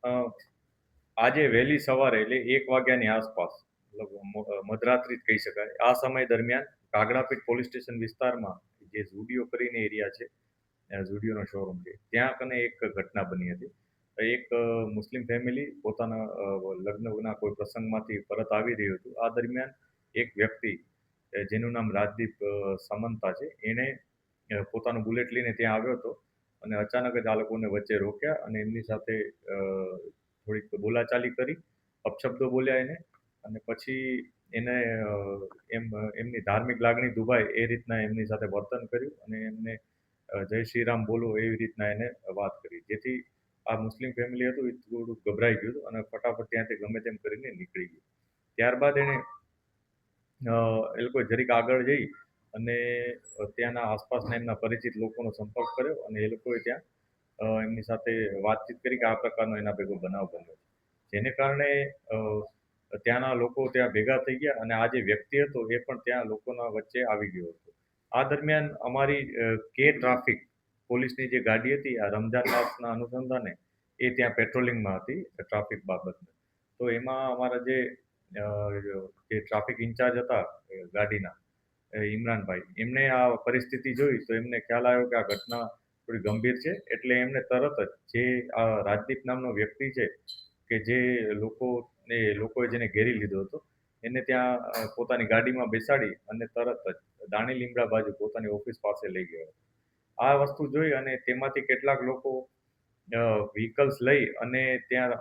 અ, આજે વહેલી સવારે એટલે 1 વાગ્યાની આસપાસ મધરાત્રિ જ કહી શકાય. આ સમય દરમિયાન કાગડાપીઠ પોલીસ સ્ટેશન વિસ્તારમાં જે ઝુડિયો કરીને એરિયા છે, ઝુડિયોનો શોરૂમ છે, ત્યાં કને એક ઘટના બની હતી. એક મુસ્લિમ ફેમિલી પોતાના લગ્નના કોઈ પ્રસંગમાંથી પરત આવી રહ્યું હતું. આ દરમિયાન એક વ્યક્તિ જેનું નામ રાજદીપ સામંતા છે, એણે પોતાનું બુલેટ લઈને ત્યાં આવ્યો હતો અને અચાનક જ આ લોકોને વચ્ચે રોક્યા અને એમની સાથે થોડીક બોલાચાલી કરી, અપશબ્દો બોલ્યા એને અને પછી એને એમની ધાર્મિક લાગણી દુભાય એ રીતના એમની સાથે વર્તન કર્યું અને એમને જય શ્રી રામ બોલો એવી રીતના એને વાત કરી. જેથી આ મુસ્લિમ ફેમિલી હતું એ થોડું ગભરાઈ ગયું હતું અને ફટાફટ ત્યાંથી ગમે તેમ કરીને નીકળી ગયું. ત્યારબાદ એણે એ લોકોએ જરીક આગળ જઈ અને ત્યાંના આસપાસના એમના પરિચિત લોકોનો સંપર્ક કર્યો અને એ લોકોએ ત્યાં એમની સાથે વાતચીત કરી કે આ પ્રકારનો એના ભેગો બનાવ બન્યો છે. જેને કારણે ત્યાંના લોકો ત્યાં ભેગા થઈ ગયા અને આ જે વ્યક્તિ હતો એ પણ ત્યાં લોકોના વચ્ચે આવી ગયો હતો. આ દરમિયાન અમારી કે ટ્રાફિક પોલીસની જે ગાડી હતી આ રમઝાન માસના અનુસંધાને એ ત્યાં પેટ્રોલિંગમાં હતી ટ્રાફિક બાબતને. તો એમાં અમારા જે ટ્રાફિક ઇન્ચાર્જ હતા ગાડીના ઇમરાનભાઈ, એમને આ પરિસ્થિતિ જોઈ તો એમને ખ્યાલ આવ્યો કે આ ઘટના થોડી ગંભીર છે. એટલે એમણે તરત જ જે આ રાજદીપ નામનો વ્યક્તિ છે કે જે લોકોએ જેને ઘેરી લીધો હતો, એને ત્યાં પોતાની ગાડીમાં બેસાડી અને તરત જ દાણી લીમડા બાજુ પોતાની ઓફિસ પાસે લઈ ગયો. આ વસ્તુ જોઈ અને તેમાંથી કેટલાક લોકો વ્હીકલ્સ લઈ અને ત્યાં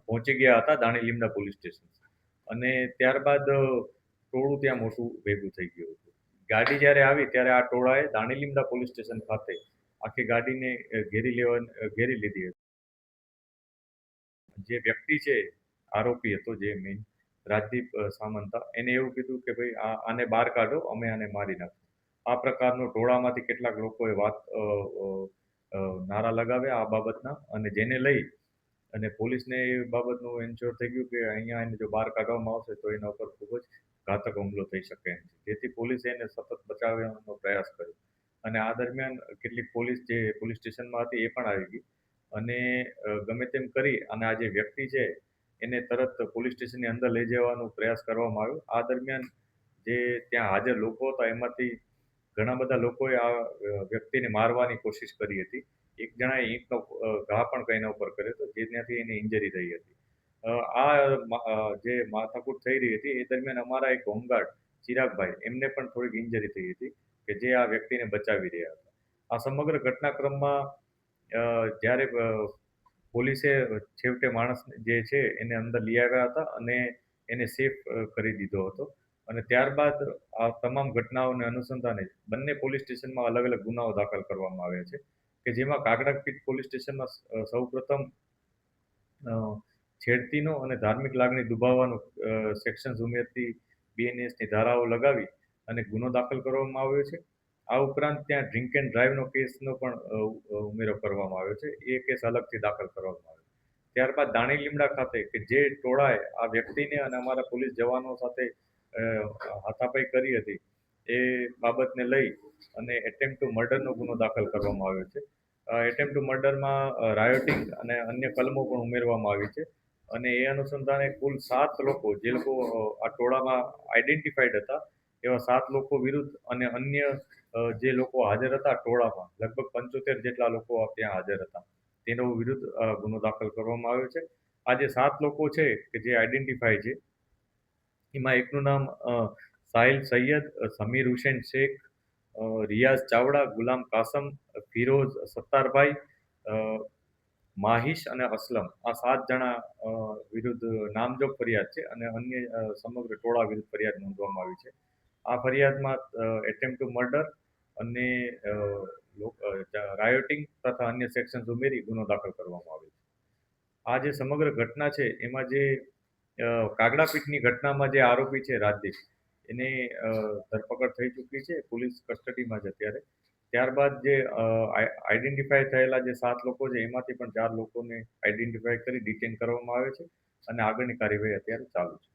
પહોંચી ગયા હતા દાણી લીમડા પોલીસ સ્ટેશન અને ત્યારબાદ ટોળું ત્યાં મોટું ભેગું થઈ ગયું હતું. ગાડી જ્યારે આવી ત્યારે આ ટોળાએ દાણી લીમડા પોલીસ સ્ટેશન ખાતે આખી ગાડીને ઘેરી લીધી હતી. જે વ્યક્તિ છે આરોપી હતો જે મેઇન રાજદીપ સામંતા, એને એવું કીધું કે ભાઈ આને બહાર કાઢો, અમે આને મારી નાખશું. આ પ્રકારનો ટોળામાંથી કેટલાક લોકોએ નારા લગાવ્યા આ બાબતના અને જેને લઈ અને પોલીસને એ બાબતનું એન્શ્યોર થઈ ગયું કે અહીંયા એને જો બહાર કાઢવામાં આવશે તો એના ઉપર ખૂબ જ ઘાતક હુમલો થઈ શકે એમ છે. જેથી પોલીસે એને સતત બચાવવાનો પ્રયાસ કર્યો અને આ દરમિયાન કેટલીક પોલીસ જે પોલીસ સ્ટેશનમાં હતી એ પણ આવી ગઈ અને ગમે તેમ કરી અને આ જે વ્યક્તિ છે એને તરત પોલીસ સ્ટેશનની અંદર લઈ જવાનો પ્રયાસ કરવામાં આવ્યો. આ દરમિયાન જે ત્યાં હાજર લોકો હતા એમાંથી ઘણા બધા લોકોએ આ વ્યક્તિને મારવાની કોશિશ કરી હતી. એક જણાએ ઈંટનો ઘા પણ એના ઉપર કર્યો હતો જેનાથી એને ઇન્જરી થઈ હતી. જે માથાકૂટ થઈ રહી હતી એ દરમિયાન અમારા એક હોમગાર્ડ ચિરાગભાઈ, એમને પણ થોડીક ઇન્જરી થઈ હતી કે જે આ વ્યક્તિને બચાવી રહ્યા હતા. આ સમગ્ર ઘટનાક્રમમાં જ્યારે પોલીસે છેવટે માણસ જે છે એને અંદર લઈ આવ્યા હતા અને એને સેફ કરી દીધો હતો અને ત્યારબાદ આ તમામ ઘટનાઓને અનુસંધાને બંને પોલીસ સ્ટેશનમાં અલગ અલગ ગુનાઓ દાખલ કરવામાં આવ્યા છે કે જેમાં કાગડાપીઠ પોલીસ સ્ટેશનમાં સૌપ્રથમ છેડતીનો અને ધાર્મિક લાગણી દુભાવવાનું સેક્શન્સ ઉમેરતી બીએનએસની ધારાઓ લગાવી અને ગુનો દાખલ કરવામાં આવ્યો છે. આ ઉપરાંત ત્યાં ડ્રિંક એન્ડ ડ્રાઈવનો કેસનો પણ ઉમેરો કરવામાં આવ્યો છે. એ કેસ અલગથી દાખલ કરવામાં આવ્યો. ત્યારબાદ દાણી લીમડા ખાતે કે જે ટોળાએ આ વ્યક્તિને અને અમારા પોલીસ જવાનો સાથે હાથાપાઈ કરી હતી એ બાબતને લઈ અને એટેમ્પ ટુ મર્ડરનો ગુનો દાખલ કરવામાં આવ્યો છે. એટેમ્પ ટુ મર્ડરમાં રાયોટિંગ અને અન્ય કલમો પણ ઉમેરવામાં આવી છે અને એ અનુસંધાને કુલ 7 લોકો જે લોકો આ ટોળામાં આઈડેન્ટિફાઈડ હતા એવા 7 લોકો વિરુદ્ધ અને અન્ય જે લોકો હાજર હતા ટોળામાં લગભગ 75 જેટલા લોકો ત્યાં હાજર હતા તેનો વિરુદ્ધ ગુનો દાખલ કરવામાં આવ્યો છે. આ જે 7 લોકો છે કે જે આઈડેન્ટિફાઈ છે એમાં એકનું નામ સાહિલ સૈયદ, સમીર હુસેન શેખ, રિયાઝ ચાવડા, ગુલામ કાસમ, ફિરોઝ સત્તારભાઈ, માહિશ અને અસલમ, આ 7 જણા વિરુદ્ધ નામજોગ ફરિયાદ છે અને અન્ય સમગ્ર ટોળા વિરુદ્ધ ફરિયાદ નોંધવામાં આવી છે. આ ફરિયાદમાં એટેમ્પ ટુ મર્ડર અને રાયોટિંગ તથા અન્ય સેક્શન્સ ઉમેરી ગુનો દાખલ કરવામાં આવ્યો છે. આ જે સમગ્ર ઘટના છે એમાં જે કાગડાપીઠની ઘટનામાં જે આરોપી છે રાજદીપ, એની ધરપકડ થઈ ચૂકી છે, પોલીસ કસ્ટડીમાં છે અત્યારે. ત્યારબાદ જે આઈડેન્ટિફાઈ થયેલા જે 7 લોકો છે એમાંથી પણ 4 લોકોને આઈડેન્ટિફાઈ કરી ડિટેન કરવામાં આવે છે અને આગળની કાર્યવાહી અત્યારે ચાલુ છે.